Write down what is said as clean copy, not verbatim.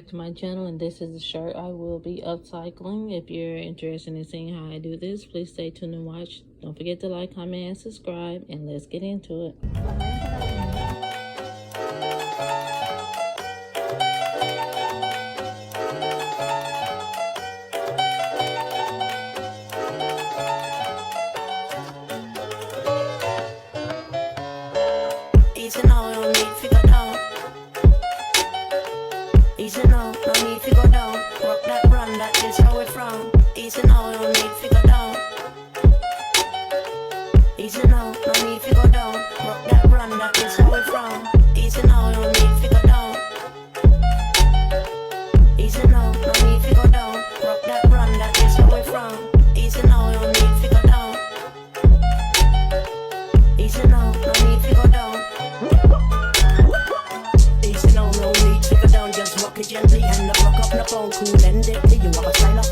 back to my channel, and this is the shirt I will be upcycling. If you're interested in seeing how I do this, please stay tuned and watch. Don't forget to like, comment, and subscribe, and let's get into it. Easy now, no need to go down. Easy now, no need to go down. Rock that run, that is how it from. Easy now, no need to go down. Easy now, no need to go down. Rock that run, that is how it from. Easy now, no need to go down. Easy now, no need to go down. Rock that run, that is how it from. Easy now, no need to go down. Easy now, no need to go down. Easy now, no need to go down. Just rock it gently and the rock up the phone, cool and deadly. You have a style